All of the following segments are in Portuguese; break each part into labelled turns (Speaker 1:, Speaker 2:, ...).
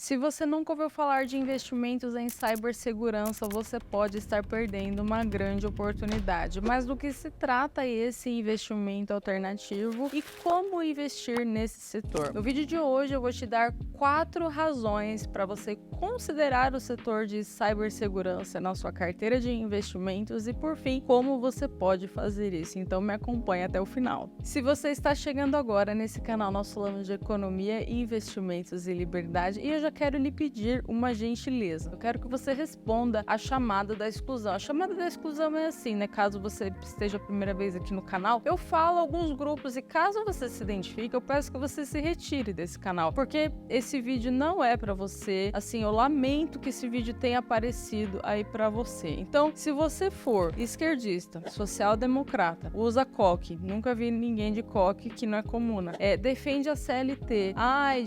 Speaker 1: Se você nunca ouviu falar de investimentos em cibersegurança, você pode estar perdendo uma grande oportunidade. Mas do que se trata esse investimento alternativo e como investir nesse setor? No vídeo de hoje eu vou te dar 4 razões para você considerar o setor de cibersegurança na sua carteira de investimentos e, por fim, como você pode fazer isso. Então me acompanhe até o final. Se você está chegando agora nesse canal, nós falamos de economia, investimentos e liberdade, e eu já quero lhe pedir uma gentileza. Eu quero que você responda a chamada da exclusão. A chamada da exclusão é assim, né? Caso você esteja a primeira vez aqui no canal, eu falo alguns grupos e caso você se identifique, eu peço que você se retire desse canal, porque esse vídeo não é pra você. Assim, eu lamento que esse vídeo tenha aparecido aí pra você. Então, se você for esquerdista, social-democrata, usa coque, nunca vi ninguém de coque que não é comuna, defende a CLT,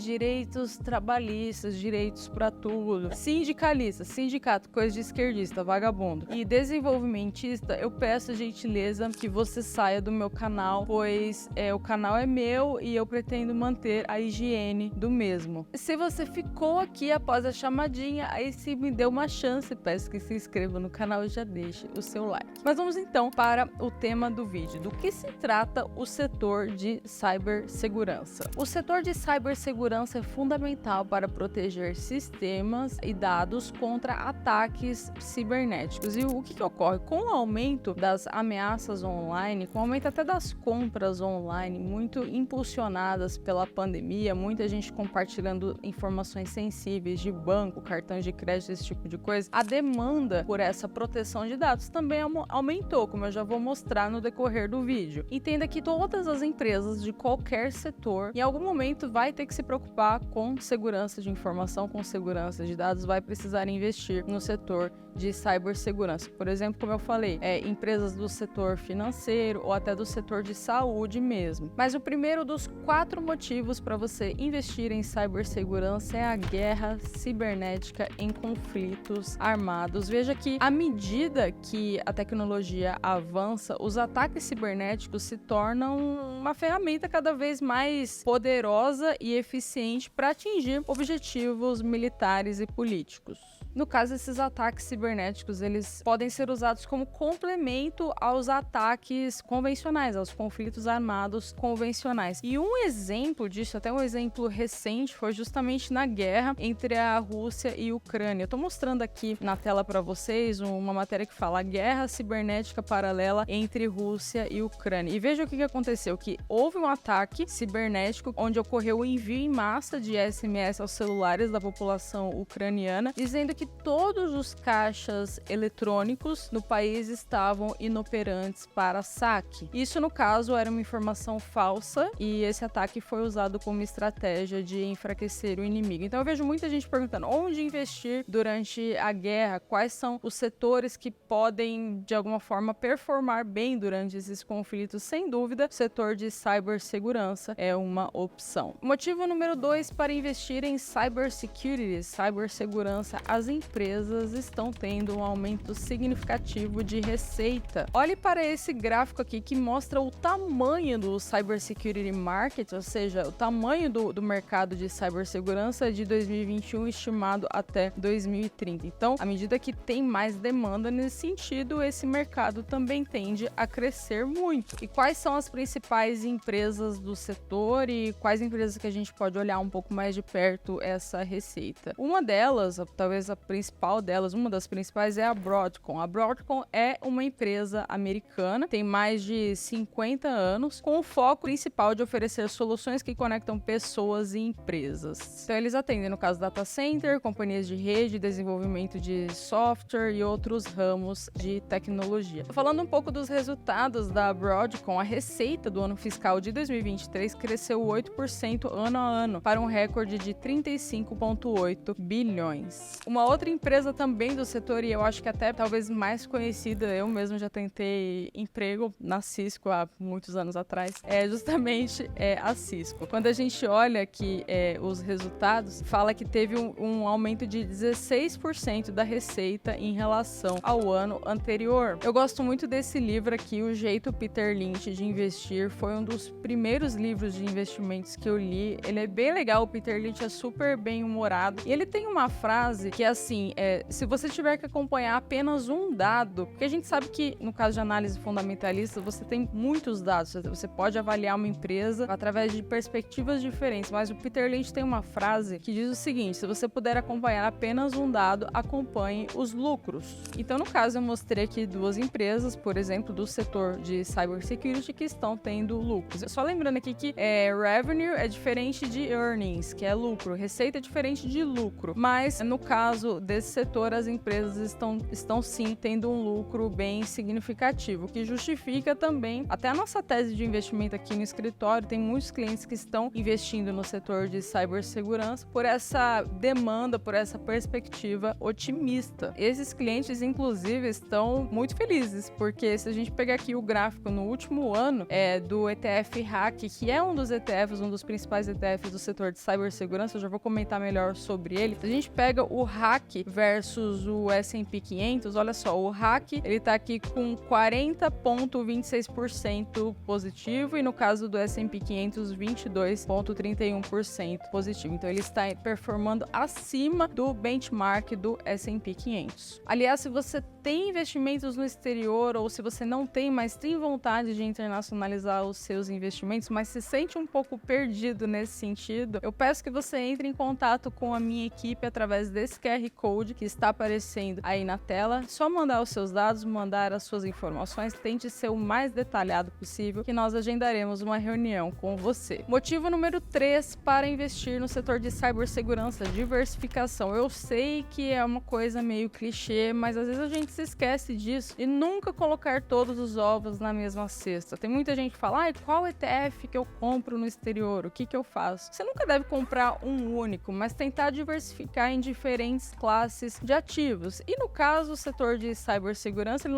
Speaker 1: direitos trabalhistas, direitos pra tudo, sindicalista, sindicato, coisa de esquerdista, vagabundo, e desenvolvimentista, eu peço a gentileza que você saia do meu canal, pois o canal é meu e eu pretendo manter a higiene do mesmo. Se você ficou aqui após a chamadinha, aí se me deu uma chance, peço que se inscreva no canal e já deixe o seu like. Mas vamos então para o tema do vídeo. Do que se trata o setor de cibersegurança? O setor de cibersegurança é fundamental para proteger sistemas e dados contra ataques cibernéticos. E o que ocorre? Com o aumento das ameaças online, com o aumento até das compras online, muito impulsionadas pela pandemia, muita gente compartilhando informações sensíveis de banco, cartões de crédito, esse tipo de coisa, a demanda por essa proteção de dados também aumentou, como eu já vou mostrar no decorrer do vídeo. Entenda que todas as empresas de qualquer setor, em algum momento, vai ter que se preocupar com segurança de informação, com segurança de dados, vai precisar investir no setor de cibersegurança. Por exemplo, como eu falei, empresas do setor financeiro ou até do setor de saúde mesmo. Mas o primeiro dos 4 motivos para você investir em cibersegurança é a guerra cibernética em conflitos armados. Veja que à medida que a tecnologia avança, os ataques cibernéticos se tornam uma ferramenta cada vez mais poderosa e eficiente para atingir objetivos militares e políticos. No caso, esses ataques cibernéticos, eles podem ser usados como complemento aos ataques convencionais, aos conflitos armados convencionais. E um exemplo disso, até um exemplo recente, foi justamente na guerra entre a Rússia e a Ucrânia. Eu tô mostrando aqui na tela para vocês uma matéria que fala guerra cibernética paralela entre Rússia e Ucrânia. E veja o que aconteceu, que houve um ataque cibernético onde ocorreu o envio em massa de SMS aos celulares da população ucraniana, dizendo que todos os caixas eletrônicos no país estavam inoperantes para saque. Isso, no caso, era uma informação falsa e esse ataque foi usado como estratégia de enfraquecer o inimigo. Então eu vejo muita gente perguntando onde investir durante a guerra, quais são os setores que podem, de alguma forma, performar bem durante esses conflitos. Sem dúvida, o setor de cibersegurança é uma opção. Motivo número 2 para investir em cybersecurity, cibersegurança, as empresas estão tendo um aumento significativo de receita. Olhe para esse gráfico aqui que mostra o tamanho do cybersecurity market, ou seja, o tamanho do mercado de cibersegurança de 2021 estimado até 2030. Então, à medida que tem mais demanda nesse sentido, esse mercado também tende a crescer muito. E quais são as principais empresas do setor e quais empresas que a gente pode olhar um pouco mais de perto essa receita? Uma delas, talvez a principal delas, uma das principais é a Broadcom. A Broadcom é uma empresa americana, tem mais de 50 anos, com o foco principal de oferecer soluções que conectam pessoas e empresas. Então eles atendem, no caso, data center, companhias de rede, desenvolvimento de software e outros ramos de tecnologia. Falando um pouco dos resultados da Broadcom, a receita do ano fiscal de 2023 cresceu 8% ano a ano, para um recorde de 35,8 bilhões. Uma outra empresa também do setor, e eu acho que até talvez mais conhecida, eu mesmo já tentei emprego na Cisco há muitos anos atrás, é justamente a Cisco. Quando a gente olha aqui os resultados, fala que teve um aumento de 16% da receita em relação ao ano anterior. Eu gosto muito desse livro aqui, O Jeito Peter Lynch de Investir. Foi um dos primeiros livros de investimentos que eu li. Ele é bem legal, o Peter Lynch é super bem humorado. E ele tem uma frase que é assim, se você tiver que acompanhar apenas um dado, porque a gente sabe que no caso de análise fundamentalista, você tem muitos dados, você pode avaliar uma empresa através de perspectivas diferentes, mas o Peter Lynch tem uma frase que diz o seguinte: se você puder acompanhar apenas um dado, acompanhe os lucros. Então, no caso, eu mostrei aqui duas empresas, por exemplo, do setor de cybersecurity que estão tendo lucros. Só lembrando aqui que revenue é diferente de earnings, que é lucro, receita é diferente de lucro, mas no caso desse setor, as empresas estão sim tendo um lucro bem significativo, que justifica também, até a nossa tese de investimento aqui no escritório, tem muitos clientes que estão investindo no setor de cibersegurança por essa demanda, por essa perspectiva otimista. Esses clientes, inclusive, estão muito felizes, porque se a gente pegar aqui o gráfico no último ano do ETF Hack, que é um dos ETFs, um dos principais ETFs do setor de cibersegurança, eu já vou comentar melhor sobre ele. Se a gente pega o Hack versus o S&P 500, olha só, o Hack, ele tá aqui com 40,26% positivo e no caso do S&P 500, 22,31% positivo. Então ele está performando acima do benchmark do S&P 500. Aliás, se você tem investimentos no exterior ou se você não tem, mas tem vontade de internacionalizar os seus investimentos, mas se sente um pouco perdido nesse sentido, eu peço que você entre em contato com a minha equipe através desse QR Code que está aparecendo aí na tela. Só mandar os seus dados, mandar as suas informações, tente ser o mais detalhado possível que nós agendaremos uma reunião com você. Motivo número 3 para investir no setor de cibersegurança: diversificação. Eu sei que é uma coisa meio clichê, mas às vezes a gente se esquece disso e nunca colocar todos os ovos na mesma cesta. Tem muita gente que fala, qual ETF que eu compro no exterior? O que eu faço? Você nunca deve comprar um único, mas tentar diversificar em diferentes classes de ativos. E no caso, o setor de cibersegurança, ele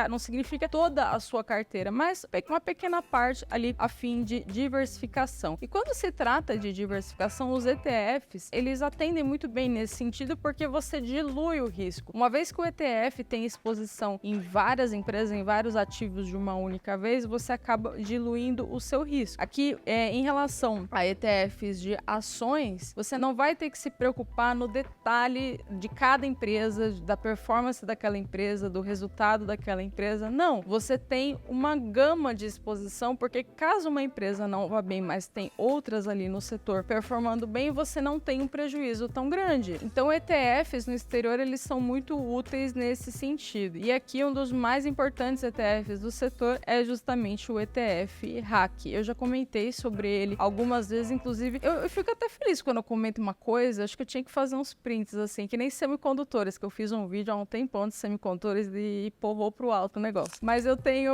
Speaker 1: não significa toda a sua carteira, mas uma pequena parte ali a fim de diversificação. E quando se trata de diversificação, os ETFs, eles atendem muito bem nesse sentido porque você dilui o risco. Uma vez que o ETF tem exposição em várias empresas, em vários ativos de uma única vez, você acaba diluindo o seu risco. Aqui, em relação a ETFs de ações, você não vai ter que se preocupar no detalhe de cada empresa, da performance daquela empresa, do resultado daquela empresa. Não, você tem uma gama de exposição, porque caso uma empresa não vá bem, mas tem outras ali no setor performando bem, você não tem um prejuízo tão grande. Então, ETFs no exterior, eles são muito úteis nesse sentido. E aqui, um dos mais importantes ETFs do setor é justamente o ETF Hack. Eu já comentei sobre ele algumas vezes, inclusive, eu fico até feliz quando eu comento uma coisa. Acho que eu tinha que fazer uns prints, assim, que nem semicondutores, que eu fiz um vídeo há um tempão de semicondutores e porrou pro alto o negócio. Mas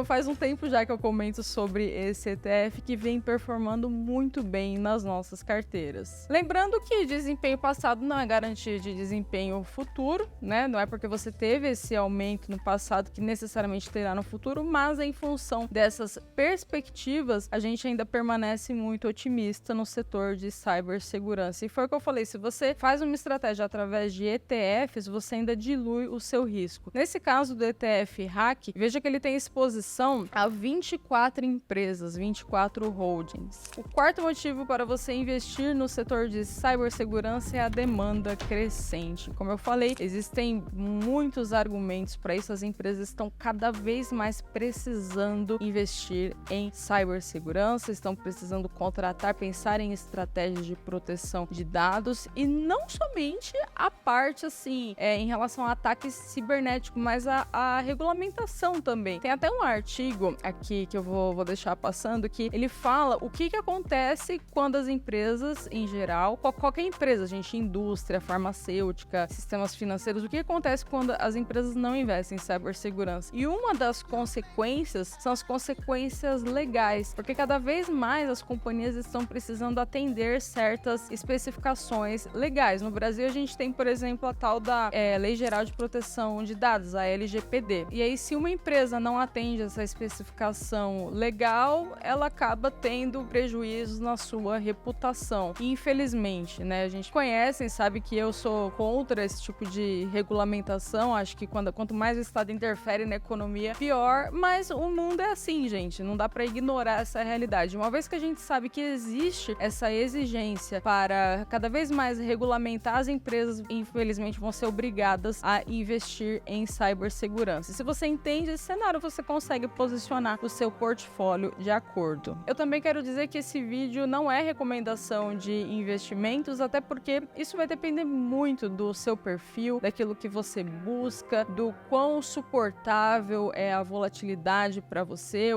Speaker 1: faz um tempo já que eu comento sobre esse ETF que vem performando muito bem nas nossas carteiras. Lembrando que desempenho passado não é garantia de desempenho futuro, né? Não é porque você teve esse aumento no passado que necessariamente terá no futuro, mas em função dessas perspectivas, a gente ainda permanece muito otimista no setor de cibersegurança. E foi o que eu falei, se você faz uma estratégia através de ETFs, você ainda dilui o seu risco. Nesse caso do ETF Hack, veja que ele tem exposição a 24 empresas, 24 holdings. O quarto motivo para você investir no setor de cibersegurança é a demanda crescente. Como eu falei, existem muitos argumentos para isso, as empresas estão cada vez mais precisando investir em cibersegurança, estão precisando contratar, pensar em estratégias de proteção de dados e não somente a parte assim, em relação a ataques cibernéticos, mas a regulamentação também. Tem até um artigo aqui que eu vou deixar passando que ele fala o que acontece quando as empresas, em geral, qualquer empresa, indústria, farmacêutica, sistemas financeiros, o que acontece quando empresas não investem em cibersegurança. E uma das consequências são as consequências legais, porque cada vez mais as companhias estão precisando atender certas especificações legais. No Brasil, a gente tem, por exemplo, a tal da Lei Geral de Proteção de Dados, a LGPD. E aí, se uma empresa não atende essa especificação legal, ela acaba tendo prejuízos na sua reputação. E, infelizmente, né, a gente conhece e sabe que eu sou contra esse tipo de regulamentação. Acho que quanto mais o Estado interfere na economia, pior. Mas o mundo é assim, gente. Não dá para ignorar essa realidade. Uma vez que a gente sabe que existe essa exigência para cada vez mais regulamentar, as empresas, infelizmente, vão ser obrigadas a investir em cibersegurança. Se você entende esse cenário, você consegue posicionar o seu portfólio de acordo. Eu também quero dizer que esse vídeo não é recomendação de investimentos, até porque isso vai depender muito do seu perfil, daquilo que você busca, do quão suportável é a volatilidade para você,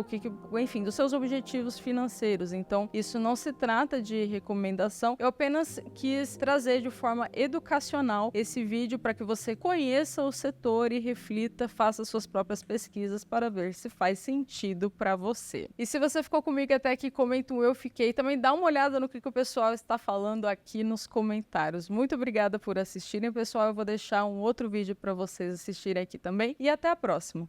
Speaker 1: enfim, dos seus objetivos financeiros. Então, isso não se trata de recomendação. Eu apenas quis trazer de forma educacional esse vídeo para que você conheça o setor e reflita, faça suas próprias pesquisas para ver se faz sentido para você. E se você ficou comigo até aqui, comenta um eu fiquei. Também dá uma olhada no que o pessoal está falando aqui nos comentários. Muito obrigada por assistirem, pessoal. Eu vou deixar um outro vídeo para vocês assistirem aqui também. E até a próxima.